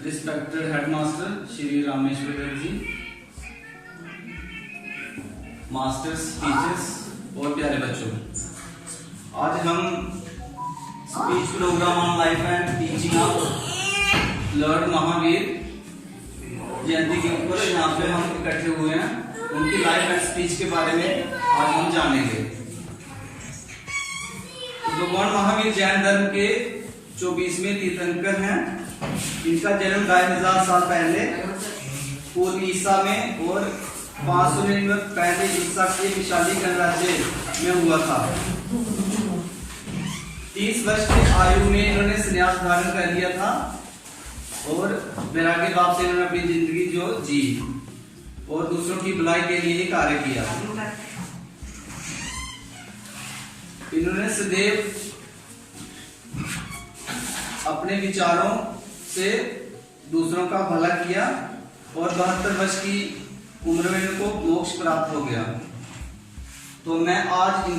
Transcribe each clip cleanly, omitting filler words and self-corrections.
Respected headmaster Shri Rameshwar ji, masters, teachers और प्यारे बच्चों, आज हम speech programme on life and teaching of Lord Mahavir Jayanti के ऊपर यहाँ पे हम इकट्ठे हुए हैं। उनकी लाइफ एंड स्पीच के बारे में आज हम जानेंगे। भगवान महावीर जैन धर्म के 24वें तीर्थंकर हैं। इनका जन्म 2000 साल पहले पूर्व ईसा में और 500 पहले ईसा के विशाली गणराज्य में हुआ था। 30 वर्ष की आयु में इन्होंने संन्यास धारण कर लिया था और वैराग्य भाव से इन्होंने अपनी जिंदगी जो जी और दूसरों की भलाई के लिए कार्य किया। इन्होंने सदैव अपने विचारों से दूसरों का भला किया और 72 वर्ष की उम्र में इनको मोक्ष प्राप्त हो गया। तो मैं आज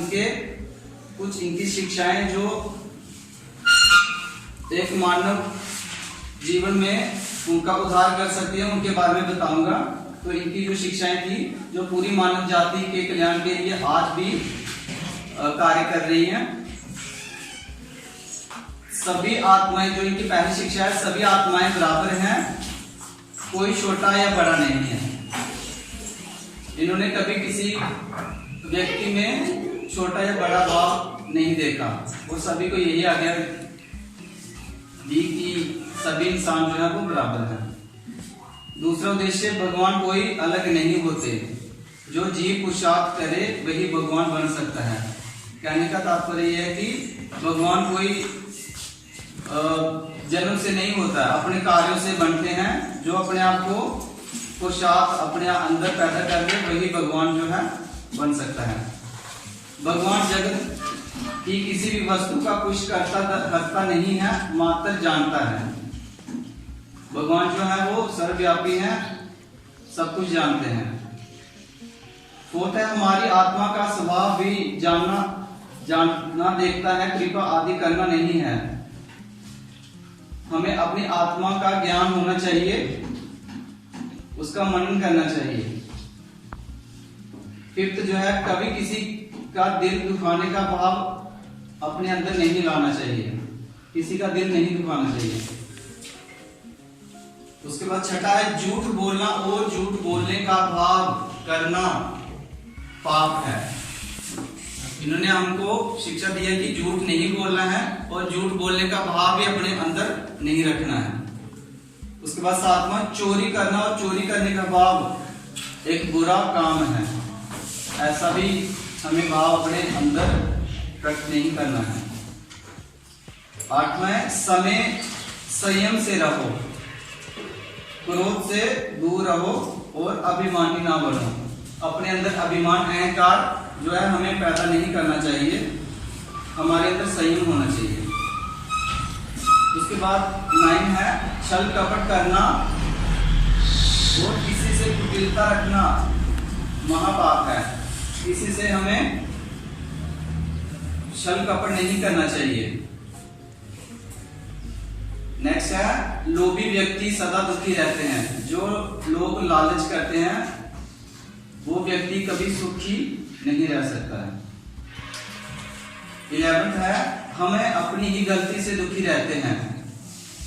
इनकी शिक्षाएं जो एक मानव जीवन में उनका उद्धार कर सकती है उनके बारे में बताऊंगा। तो इनकी जो शिक्षाएं थी जो पूरी मानव जाति के कल्याण के लिए आज भी कार्य कर रही हैं। सभी आत्माएं, जो इनकी पहली शिक्षा है, सभी आत्माएं बराबर हैं, कोई छोटा या बड़ा नहीं है। इन्होंने कभी किसी व्यक्ति में छोटा या बड़ा भाव नहीं देखा और सभी को यही आज्ञा दी कि सभी इंसान जो है वो बराबर है। दूसरा उद्देश्य, भगवान कोई अलग नहीं होते, जो जीव पुरुषार्थ करे वही भगवान बन सकता है। कहने का तात्पर्य यह है कि भगवान कोई जन्म से नहीं होता है, अपने कार्यों से बनते हैं। जो अपने आप को पुरुषार्थ अपने अंदर पैदा कर ले वही भगवान जो है बन सकता है। भगवान जगत की किसी भी वस्तु का कुछ करता नहीं है, मात्र जानता है। भगवान जो है वो सर्वव्यापी है, सब कुछ जानते हैं। फोर्थ है, हमारी आत्मा का स्वभाव भी जानना देखता है, कृपा आदि करना नहीं है। हमें अपनी आत्मा का ज्ञान होना चाहिए, उसका मनन करना चाहिए। फिफ्थ जो है, कभी किसी का दिल दुखाने का भाव अपने अंदर नहीं लाना चाहिए, किसी का दिल नहीं दुखाना चाहिए। उसके बाद छठा है, झूठ बोलना और झूठ बोलने का भाव करना पाप है। इन्होंने हमको शिक्षा दी है कि झूठ नहीं बोलना है और झूठ बोलने का भाव भी अपने अंदर नहीं रखना है। उसके बाद सातवां, चोरी करना और चोरी करने का भाव एक बुरा काम है, ऐसा भी हमें भाव अपने अंदर प्रकट नहीं करना है। आठवां, समय संयम से रहो, क्रोध से दूर रहो और अभिमानी ना बनो। अपने अंदर अभिमान अहंकार जो है हमें पैदा नहीं करना चाहिए, हमारे अंदर संयम होना चाहिए। उसके बाद 9 है, छल कपट करना और किसी से कुटिलता रखना महापाप है। किसी से हमें छल कपट नहीं करना चाहिए। नेक्स्ट है, लोभी व्यक्ति सदा दुखी रहते हैं। जो लोग लालच करते हैं वो व्यक्ति कभी सुखी नहीं रह सकता है। 11 है, हमें अपनी ही गलती से दुखी रहते हैं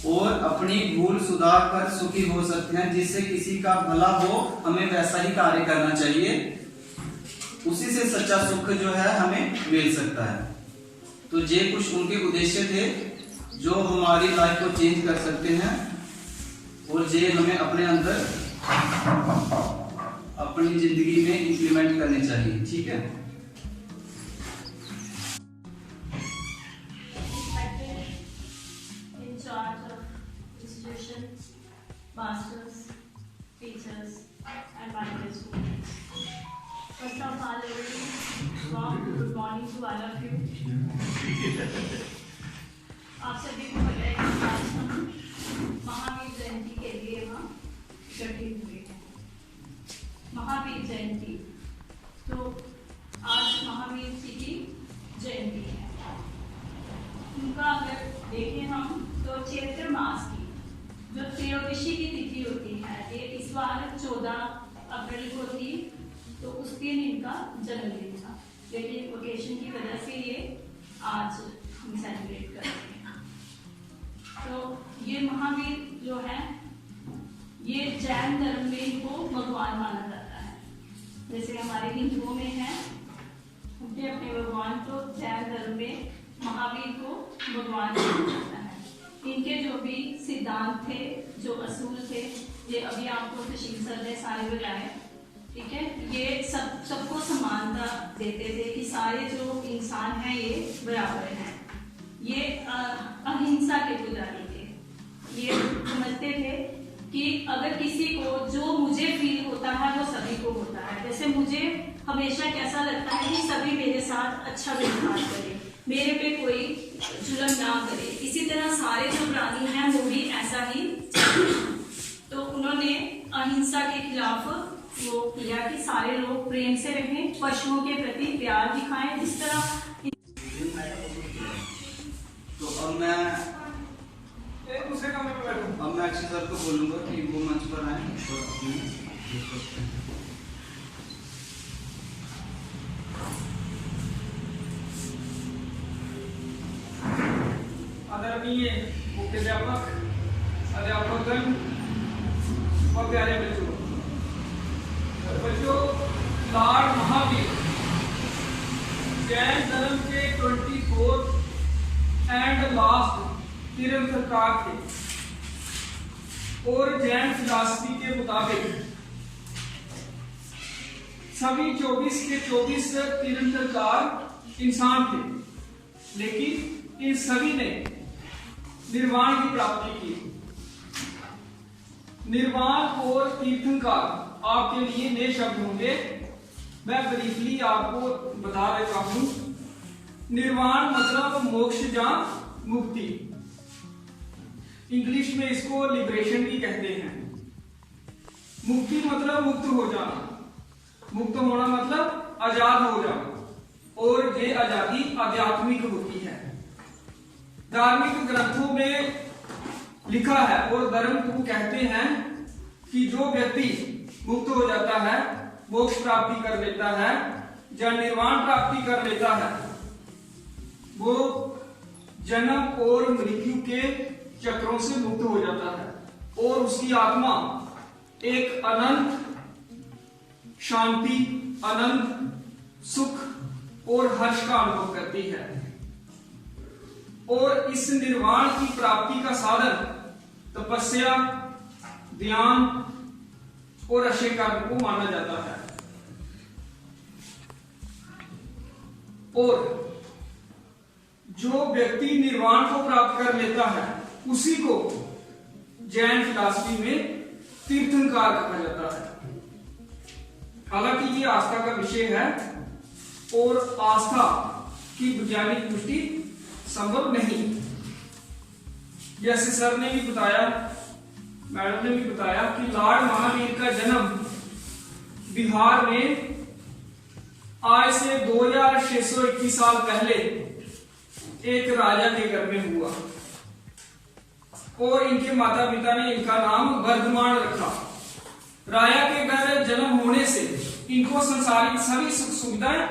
और अपनी भूल सुधार कर सुखी हो सकते हैं। जिससे किसी का भला हो हमें वैसा ही कार्य करना चाहिए, उसी से सच्चा सुख जो है हमें मिल सकता है। तो ये कुछ उनके उद्देश्य थे जो हमारी लाइफ को चेंज कर सकते हैं और ये हमें अपने अंदर अपनी जिंदगी में इंप्लीमेंट करने चाहिए। ठीक है। Masters, teachers, and my dear students. First of all, warm good morning to all of you. आप सभी को पता है कि आज हम महावीर जयंती के लिए वहाँ इकट्ठे हुए हैं। महावीर जयंती, तो आज महावीर जी की जयंती है। उनका अगर देखें हम तो चैत्र मास की जो 13 ऋषि की तिथि होती है, ये इस बार 14 अप्रैल को थी, तो उस दिन इनका जन्मदिन था, लेकिन ओकेशन की वजह से ये आज हम सेलिब्रेट कर रहे हैं। तो ये महावीर जो है, ये जैन धर्म में इनको भगवान माना जाता है। जैसे हमारे हिंदुओं में है, उनके अपने भगवान, तो जैन धर्म में महावीर को भगवान माना जाता है। इनके जो भी सिद्धांत थे, जो असूल थे, ये अभी आपको तशील सर ने सारे बताए, ठीक है। ये सबको समानता देते थे कि सारे जो इंसान हैं ये बराबर हैं। ये अहिंसा के पुजारी थे। ये समझते थे कि अगर किसी को जो मुझे फील होता है वो सभी को होता है। जैसे मुझे हमेशा कैसा लगता है कि सभी मेरे साथ अच्छा व्यवहार करें, मेरे पे कोई जुल्म ना करे, इसी तरह सारे जो प्राणी हैं वो भी ऐसा ही। तो उन्होंने अहिंसा के खिलाफ वो किया कि सारे लोग प्रेम से रहें, पशुओं के प्रति प्यार दिखाएं, जिस तरह। तो अब मैं अक्षय सर को बोलूंगा कि वो मंच पर आए और अपने आदरणीय मुख्याध्यापक, अध्यापकगण और प्यारे बच्चों, लॉर्ड महावीर जैन धर्म के 24th एंड लास्ट तीर्थंकर थे और जैन फिलॉसफी के मुताबिक सभी 24 के 24 तीर्थंकर इंसान थे, लेकिन इन सभी ने निर्वाण की प्राप्ति की। निर्वाण और तीर्थंकर आपके लिए नए शब्द होंगे, मैं ब्रीफली आपको बता देता हूं। निर्वाण मतलब मोक्ष या मुक्ति, इंग्लिश में इसको लिबरेशन भी कहते हैं। मुक्ति मतलब मुक्त हो जाना, मुक्त होना मतलब आजाद हो जाना, और ये आजादी आध्यात्मिक होती है। धार्मिक ग्रंथों में लिखा है और धर्मगुरु कहते हैं कि जो व्यक्ति मुक्त हो जाता है, मोक्ष प्राप्ति कर लेता है या निर्वाण प्राप्ति कर लेता है, वो जन्म और मृत्यु के चक्रों से मुक्त हो जाता है और उसकी आत्मा एक अनंत शांति, अनंत सुख और हर्ष का अनुभव करती है। और इस निर्वाण की प्राप्ति का साधन तपस्या, ध्यान और अक्षय कर्म को माना जाता है। और जो व्यक्ति निर्वाण को प्राप्त कर लेता है उसी को जैन फिलॉसफी में तीर्थंकर कहा जाता है। हालांकि ये आस्था का विषय है और आस्था की वैज्ञानिक पुष्टि संभव नहीं। जैसे सर ने भी बताया, मैडम ने भी बताया कि लॉर्ड महावीर का जन्म बिहार में आज से 2621 साल पहले एक राजा के घर में हुआ और इनके माता पिता ने इनका नाम वर्धमान रखा। राजा के घर जन्म होने से इनको संसारिक सभी सुख सुविधाएं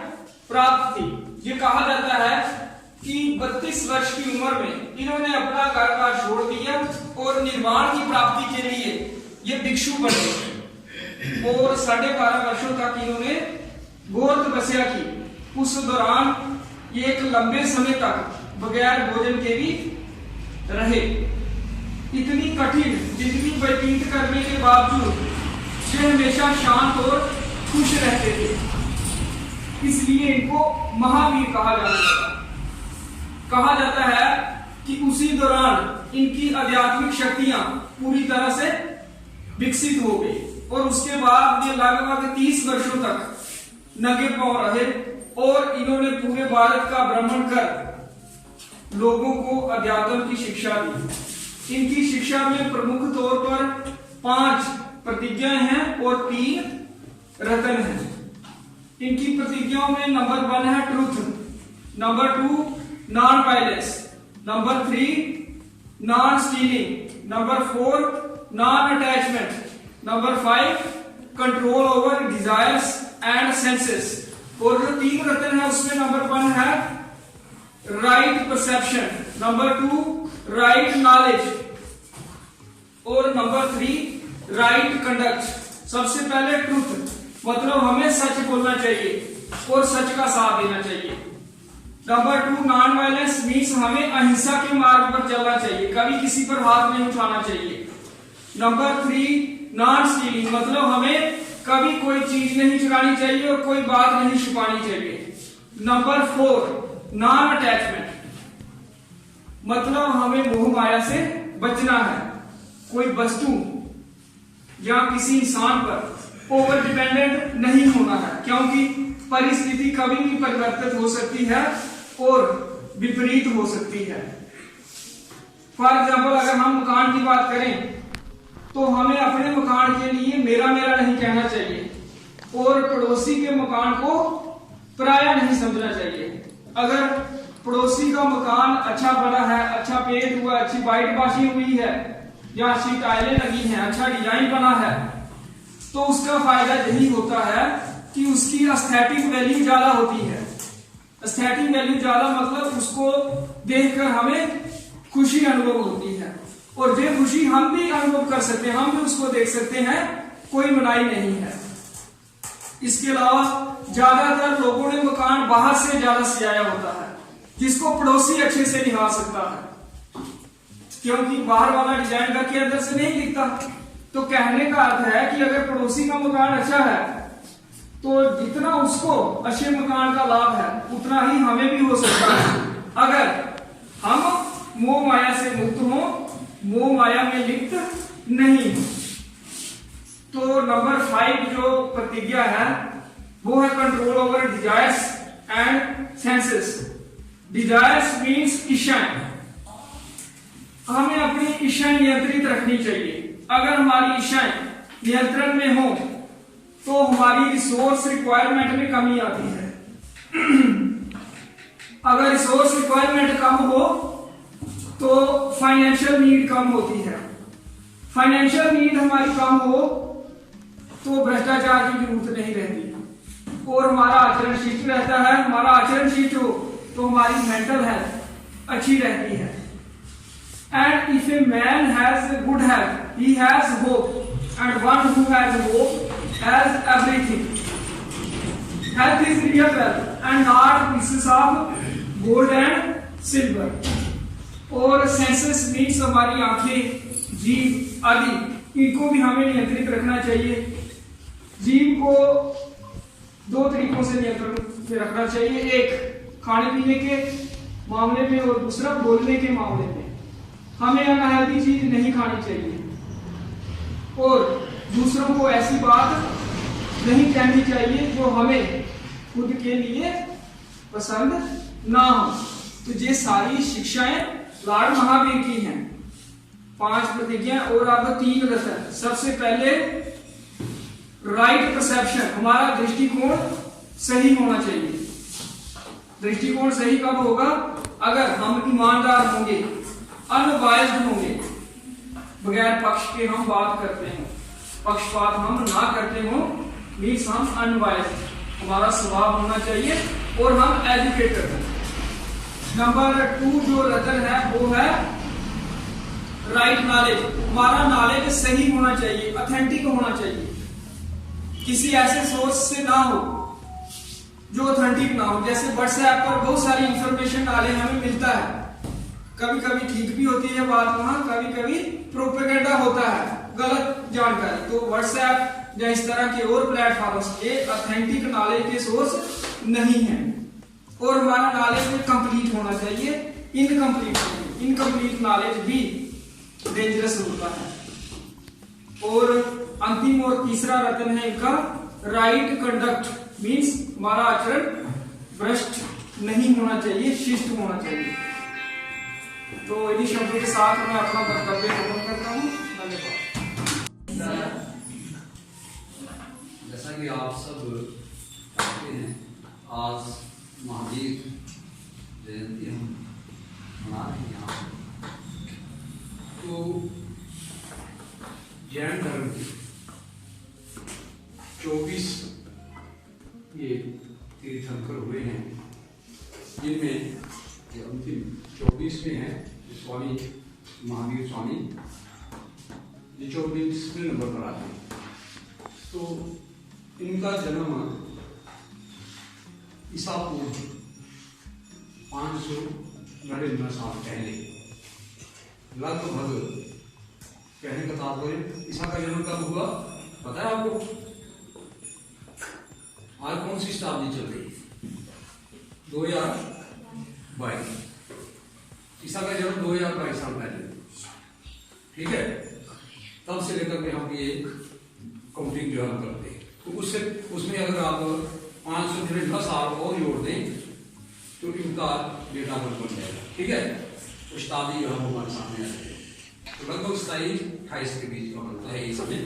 प्राप्त थी। ये कहा जाता है कि 32 वर्ष की उम्र में इन्होंने अपना घर बार छोड़ दिया और निर्वाण की प्राप्ति के लिए ये भिक्षु बने और 12.5 वर्षों तक इन्होंने घोर तपस्या की। उस दौरान ये एक लंबे समय तक बगैर भोजन के भी रहे। इतनी कठिन जिंदगी व्यतीत करने के बावजूद ये हमेशा शांत और खुश रहते थे, इसलिए इनको महावीर कहा जाता है कि उसी दौरान इनकी आध्यात्मिक शक्तियां पूरी तरह से विकसित हो गई और उसके बाद ये लगभग 30 वर्षों तक नंगे पांव रहे और इन्होंने पूरे भारत का भ्रमण कर लोगों को अध्यात्म की शिक्षा दी। इनकी शिक्षा में प्रमुख तौर पर 5 प्रतिज्ञाएं हैं और 3 रतन हैं। इनकी प्रतिज्ञाओं में नंबर 1 है truth, number 2 non violence, number 3 non stealing, number 4 non attachment, number 5 control over desires and senses, और जो 3 रत्न है उसमें नंबर 1 है right perception, number 2 right knowledge, और नंबर 3 राइट कंडक्ट। सबसे पहले ट्रूथ, मतलब हमें सच बोलना चाहिए और सच का साथ देना चाहिए। नंबर 2 नॉन वायलेंस मीन्स हमें अहिंसा के मार्ग पर चलना चाहिए, कभी किसी पर हाथ नहीं उठाना चाहिए। नंबर 3 नॉन स्टीलिंग, मतलब हमें कभी कोई चीज नहीं चुरानी चाहिए और कोई बात नहीं छुपानी चाहिए। नंबर 4 नॉन अटैचमेंट, मतलब हमें मोह माया से बचना है, कोई वस्तु या किसी इंसान पर ओवर डिपेंडेंट नहीं होना है, क्योंकि परिस्थिति कभी भी परिवर्तित हो सकती है और विपरीत हो सकती है। फॉर एग्जाम्पल अगर हम मकान की बात करें तो हमें अपने मकान के लिए मेरा मेरा नहीं कहना चाहिए और पड़ोसी के मकान को पराया नहीं समझना चाहिए। अगर पड़ोसी का मकान अच्छा बना है, अच्छा पेंट हुआ, अच्छी वाइट वॉशिंग हुई है या अच्छी टाइलें लगी हैं, अच्छा डिजाइन बना है, तो उसका फायदा यही होता है कि उसकी एस्थेटिक वैल्यू ज्यादा होती है। एस्थेटिक वैल्यू ज्यादा मतलब उसको देखकर हमें खुशी अनुभव होती है, और ये खुशी हम भी अनुभव कर सकते हैं, हम भी उसको देख सकते हैं, कोई मनाही नहीं है। इसके अलावा ज्यादातर लोगों ने मकान बाहर से ज्यादा सजाया होता है, जिसको पड़ोसी अच्छे से निभा सकता है, क्योंकि बाहर वाला डिजाइन घर के अंदर से नहीं दिखता। तो कहने का अर्थ है कि अगर पड़ोसी का मकान अच्छा है तो जितना उसको अच्छे मकान का लाभ है उतना ही हमें भी हो सकता है, अगर हम मोह माया से मुक्त हों, मोह माया में लिप्त नहीं। तो नंबर 5 जो प्रतिज्ञा है वो है control over desires and senses. Desires means इच्छाएं, हमें अपनी इच्छाएं नियंत्रित रखनी चाहिए। अगर हमारी इच्छाएं नियंत्रण में हो तो हमारी रिसोर्स रिक्वायरमेंट में कमी आती है। अगर रिसोर्स रिक्वायरमेंट कम हो तो फाइनेंशियल नीड कम होती है। फाइनेंशियल नीड हमारी कम हो तो भ्रष्टाचार की जरूरत नहीं रहती और हमारा आचरण शिष्ट रहता है। हमारा आचरण शिष्ट हो तो हमारी मेंटल हेल्थ अच्छी रहती है। And if a man has good health, he has hope, and one who has hope has everything. Health is real wealth, and not pieces of gold and silver. और सेंसेस मीन्स हमारी आंखें, जीभ आदि, इनको भी हमें नियंत्रित रखना चाहिए। जीभ को 2 तरीकों से नियंत्रण में रखना चाहिए, एक खाने पीने के मामले में और दूसरा बोलने के मामले में। हमें अनहेल्दी चीज नहीं खानी चाहिए और दूसरों को ऐसी बात नहीं कहनी चाहिए जो हमें खुद के लिए पसंद ना हो। तो ये सारी शिक्षाएं लॉर्ड महावीर की हैं, 5 प्रतिज्ञा और अब 3 रत्न। सबसे पहले राइट परसेप्शन, हमारा दृष्टिकोण सही होना चाहिए। दृष्टिकोण सही कब होगा? अगर हम ईमानदार होंगे, अनबायस्ड होंगे, बगैर पक्ष के हम बात करते हैं, पक्षपात हम ना करते हो, मीन्स हम अनबायस्ड हमारा स्वभाव होना चाहिए और हम एजुकेटेड हैं। नंबर 2 जो रत्न है वो है राइट नॉलेज। हमारा नॉलेज सही होना चाहिए, ऑथेंटिक होना चाहिए, किसी ऐसे सोर्स से ना हो जो ऑथेंटिक ना हो। जैसे व्हाट्सएप पर बहुत सारी इंफॉर्मेशन डाले हमें मिलता है, कभी कभी ठीक भी होती है बात, वहां कभी कभी प्रोपेगेंडा होता है, गलत जानकारी। तो व्हाट्सएप या इस तरह के और प्लेटफॉर्म्स के ऑथेंटिक नॉलेज के सोर्स नहीं है। और हमारा नॉलेज में कंप्लीट होना चाहिए, इनकम्प्लीट नॉलेज भी डेंजरस होता है। और अंतिम और तीसरा रत्न है इनका राइट कंडक्ट, मीन्स हमारा आचरण भ्रष्ट नहीं होना चाहिए, शिष्ट होना चाहिए। तो इन्हीं शब्दों के साथ मैं अपना वक्तव्य खत्म करता हूँ। धन्यवाद। जैसा कि आप सब जानते हैं, आज महावीर जयंती हम मना रहे हैं यहाँ। तो जैन धर्म की 24 ये तीर्थंकर हुए हैं, जिनमें ये अंतिम 24वें हैं स्वामी महावीर स्वामी, ये 24वें नंबर पर आते हैं। तो इनका जन्म ईसा पूर्व 599 साल पहले, लगभग कहने का तात्पर्य ईसा का जन्म कब हुआ पता है आपको? आज कौन सी शताब्दी चल रही है? 2022। ईसा का जन्म 2022 साल पहले, ठीक है? तब से लेकर के हम ये काउंटिंग जो हम करते हैं, तो उसमें अगर आप 599 साल और जोड़ दें तो इनका डेटा बन जाएगा, ठीक है? तो शताब्दी जो है वो हमारे सामने आ जाएगी। तो लगभग 27-28 के बीच का बनता है ये समय।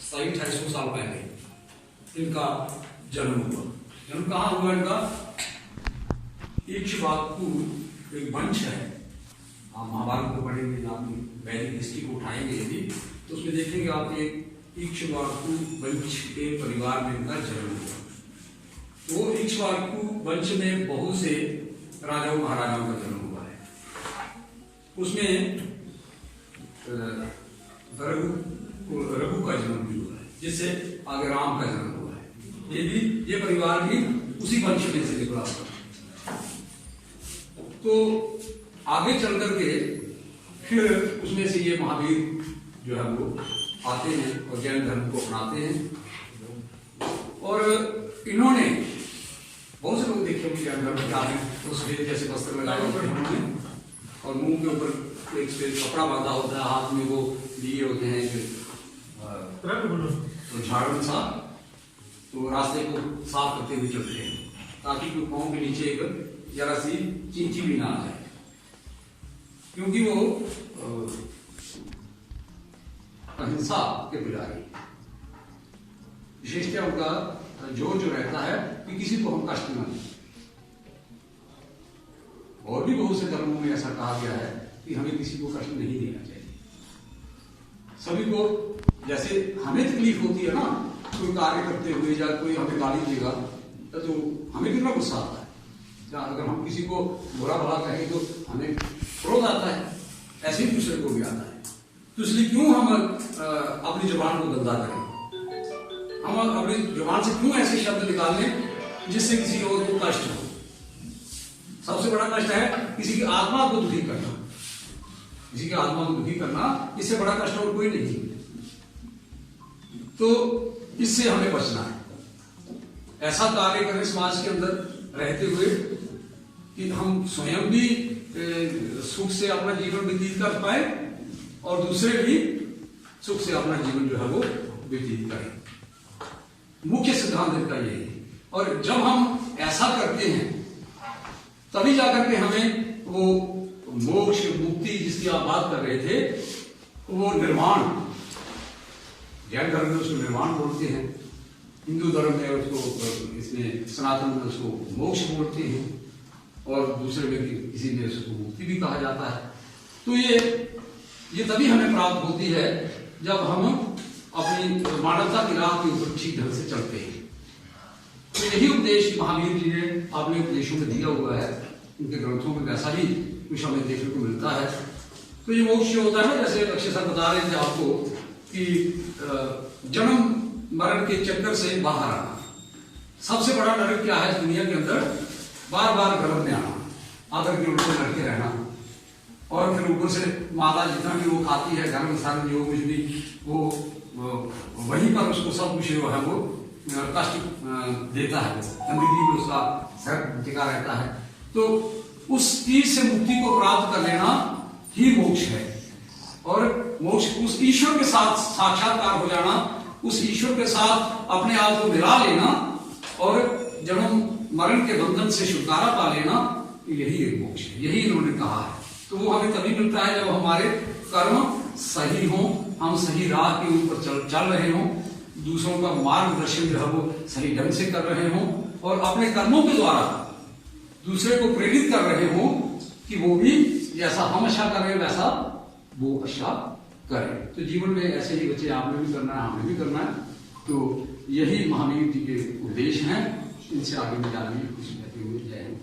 2700-2800 साल पहले इनका जन्म हुआ। जन्म कहाँ हुआ इनका? इक्ष्वाकु एक वंश है, आप महाभारत को पढ़ेंगे, आप वैदिक हिस्ट्री को उठाएंगे यदि, तो उसमें देखेंगे आप एक इक्ष्वाकु वंश के परिवार में इनका जन्म हुआ। वो इक्ष्वाकु वंश में बहुत से राजाओं महाराजाओं का जन्म हुआ है। उसमें रघु का जन्म भी हुआ है, जिससे आगे राम का जन्म हुआ है। ये परिवार भी उसी वंश में से निकला हुआ। तो आगे चल करके फिर उसमें से ये महावीर जो है वो आते हैं और जैन धर्म को अपनाते हैं। और इन्होंने बहुत से लोग देखे होंगे जैन धर्म के आगे तो सफेद जैसे वस्त्र लगाए होते हैं उन्होंने, और मुंह के ऊपर एक सफेद कपड़ा बांधा होता है, हाथ में वो लिए होते हैं तो झाड़ू सा, तो रास्ते को साफ करते हुए चलते हैं ताकि कोई पाँव के नीचे एक जरा सी चिंची भी ना आ जाए, क्योंकि वो अहिंसा के पुजारी। विशेषतः उनका जोर जो रहता है कि किसी को हम कष्ट न दें। और भी बहुत से धर्मों में ऐसा कहा गया है कि हमें किसी को कष्ट नहीं देना चाहिए। सभी को जैसे हमें तकलीफ होती है ना, कोई कार्य करते हुए या कोई हमें गाली देगा तो हमें कितना गुस्सा आता है, या अगर हम किसी को बुरा भला कहें तो हमें क्रोध आता है, ऐसे ही दूसरे को भी आता है। तो इसलिए क्यों हम अपनी जुबान को गंदा करें? हम अपनी जुबान से क्यों ऐसे शब्द निकालें जिससे किसी और को कष्ट हो? सबसे बड़ा कष्ट है किसी की आत्मा को दुखी करना। किसी की आत्मा को दुखी करना, इससे बड़ा कष्ट और कोई नहीं। तो इससे हमें बचना है। ऐसा कार्य करें समाज के अंदर रहते हुए कि हम स्वयं भी सुख से अपना जीवन व्यतीत कर पाए और दूसरे भी सुख से अपना जीवन जो है वो व्यतीत करें। मुख्य सिद्धांत इनका यही है। और जब हम ऐसा करते हैं तभी जाकर के हमें वो मोक्ष मुक्ति जिसकी आप बात कर रहे थे, वो निर्वाण, जैन धर्म में उसको निर्वाण बोलते हैं, हिंदू धर्म में उसको, इसमें सनातन में उसको मोक्ष बोलते हैं, और दूसरे में किसी में उसको मुक्ति भी कहा जाता है। तो ये तभी हमें प्राप्त होती है जब हम अपनी मानवता की राह के ऊपर ठीक ढंग से चलते हैं। तो यही उपदेश महावीर जी ने अपने उपदेशों में दिया हुआ है, उनके ग्रंथों में वैसा ही कुछ हमें देखने को मिलता है। तो ये मोक्ष होता है, जैसे अक्षय सर बता रहे थे आपको कि जन्म मरण के चक्कर से बाहर आना। सबसे बड़ा नरक क्या है दुनिया के अंदर? बार बार गर्भ में आना, आकर के ऊपर लड़के रहना, और फिर ऊपर से माता जितना भी वो खाती है, घर में सारे जो कुछ भी वो वहीं पर उसको सब कुछ जो है वो कष्ट देता है, गंदगी में उसका सर टिका रहता है। तो उस चीज से मुक्ति को प्राप्त कर लेना ही मोक्ष है। और मोक्ष उस ईश्वर के साथ साक्षात्कार हो जाना, उस ईश्वर के साथ अपने आप को मिला लेना और जन्म मरण के बंधन से छुटकारा पा लेना, यही एक मोक्ष है। यही इन्होंने कहा है। तो वो हमें तभी मिलता है जब हमारे कर्म सही हों, हम सही राह के ऊपर चल रहे हों, दूसरों का मार्गदर्शन जो है वो सही ढंग से कर रहे हों, और अपने कर्मों के द्वारा दूसरे को प्रेरित कर रहे हों कि वो भी जैसा हम अच्छा कर रहे हैं वैसा वो अच्छा करें। तो जीवन में ऐसे ही बच्चे आपने भी करना है, हमें भी करना है। तो यही महावीर जी के उपदेश हैं, इनसे आगे भी जाने की कोशिश करते हुए। जय हिंद।